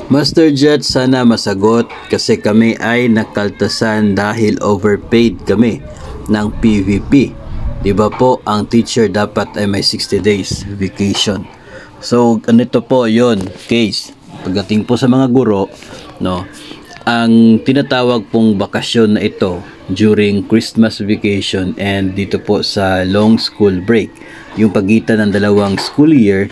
Master Jet, sana masagot kasi kami ay nakaltasan dahil overpaid kami ng PVP. Di ba po, ang teacher dapat ay may 60 days vacation. So, ganito po yon case. Pagdating po sa mga guro, no, ang tinatawag pong bakasyon na ito during Christmas vacation and dito po sa long school break, yung pagitan ng dalawang school year,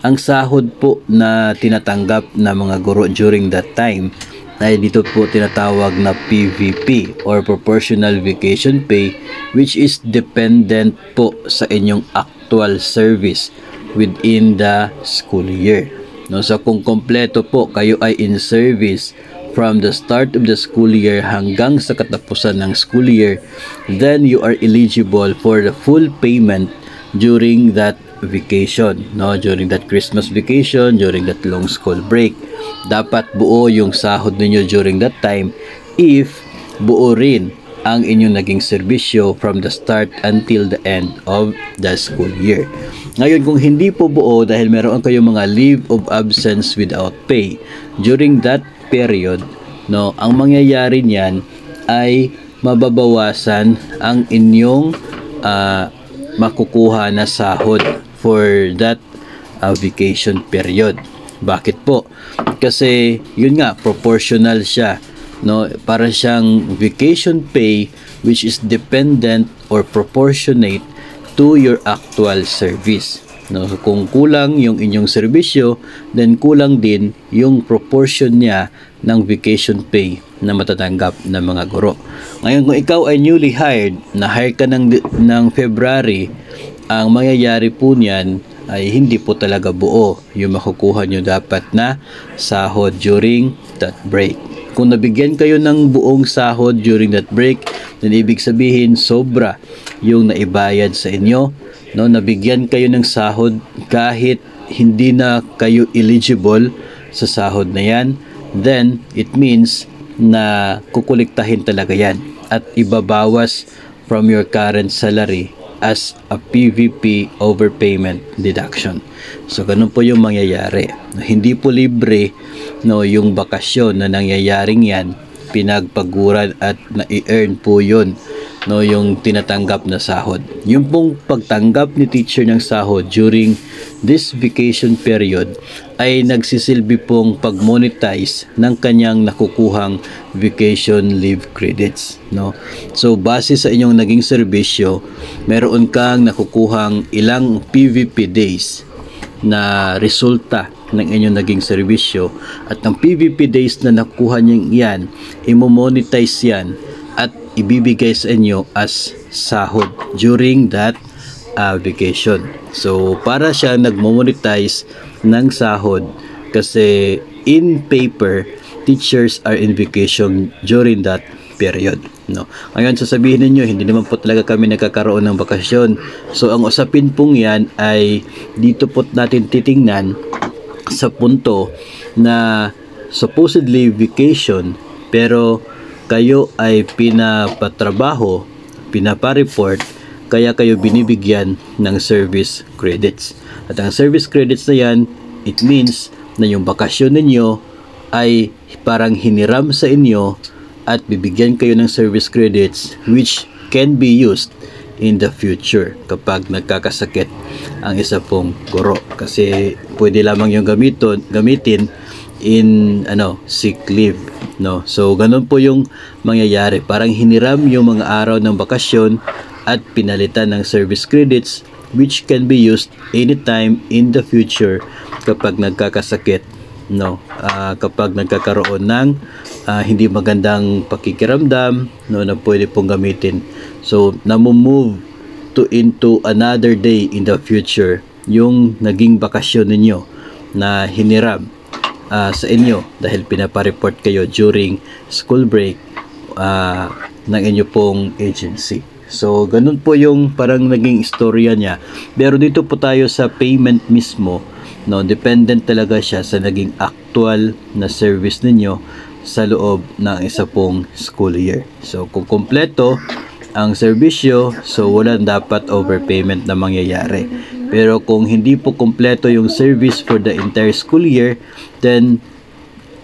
ang sahod po na tinatanggap ng mga guro during that time ay dito po tinatawag na PVP or Proportional Vacation Pay, which is dependent po sa inyong actual service within the school year. No, so kung kompleto po kayo ay in service from the start of the school year hanggang sa katapusan ng school year, then you are eligible for the full payment during that vacation, no, during that Christmas vacation, during that long school break. Dapat buo yung sahod ninyo during that time if buo rin ang inyong naging serbisyo from the start until the end of the school year. Ngayon, kung hindi po buo dahil meron kayong mga leave of absence without pay during that period, no, ang mangyayari niyan ay mababawasan ang inyong makukuha na sahod for that vacation period. Bakit po? Kasi yun nga, proportional siya, no, para siyang vacation pay which is dependent or proportionate to your actual service. No, so kung kulang yung inyong serbisyo, then kulang din yung proportion niya ng vacation pay na matatanggap ng mga guro. Ngayon, kung ikaw ay newly hired, na-hire ka ng February, ang mangyayari po niyan ay hindi po talaga buo yung makukuha nyo dapat na sahod during that break. Kung nabigyan kayo ng buong sahod during that break, then ibig sabihin sobra yung naibayad sa inyo, no, nabigyan kayo ng sahod kahit hindi na kayo eligible sa sahod na yan, then it means na kukuliktahin talaga yan at ibabawas from your current salary as a PVP overpayment deduction. So ganun po yung mangyayari. Hindi po libre, no, yung bakasyon na nangyayaring yan, pinagpaguran at na-earn po yun, no, yung tinatanggap na sahod. Yung pong pagtanggap ni teacher ng sahod during this vacation period ay nagsisilbi pong pag-monetize ng kanyang nakukuhang vacation leave credits, no. So base sa inyong naging serbisyo, meron kang nakukuhang ilang PVP days na resulta ng inyong naging serbisyo, at ang PVP days na nakuha niyo yan, imo-monetize yan at ibibigay sa inyo as sahod during that vacation. So para siya nagmo-monetize ng sahod kasi in paper teachers are in vacation during that period, no. Ngayon sasabihin niyo, hindi naman po talaga kami nagkakaroon ng bakasyon. So ang usapin pong yan ay dito po natin titingnan sa punto na supposedly vacation pero kayo ay pinapatrabaho, pinapareport, kaya kayo binibigyan ng service credits. At ang service credits na yan, it means na yung bakasyon ninyo ay parang hiniram sa inyo at bibigyan kayo ng service credits which can be used in the future kapag nagkakasakit ang isa pong guro. Kasi pwede lamang yung gamitin in sick leave, no. So ganun po yung mangyayari, parang hiniram yung mga araw ng bakasyon at pinalitan ng service credits which can be used anytime in the future kapag nagkakasakit, no, kapag nagkakaroon ng hindi magandang pakikiramdam, no, na pwede pong gamitin. So namo-move into another day in the future yung naging bakasyon ninyo na hiniram sa inyo dahil pinapareport kayo during school break ng inyo pong agency. So ganun po yung parang naging istorya niya. Pero dito po tayo sa payment mismo, no, dependent talaga siya sa naging actual na service ninyo sa loob ng isa pong school year. So kung kompleto ang serbisyo, so walang dapat overpayment na mangyayari. Pero kung hindi po kompleto yung service for the entire school year, then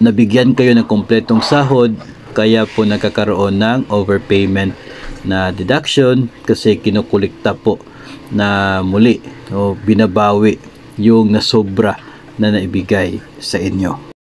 nabigyan kayo ng kompletong sahod, kaya po nagkakaroon ng overpayment na deduction kasi kinukulikta po na muli o binabawi yung nasobra na naibigay sa inyo.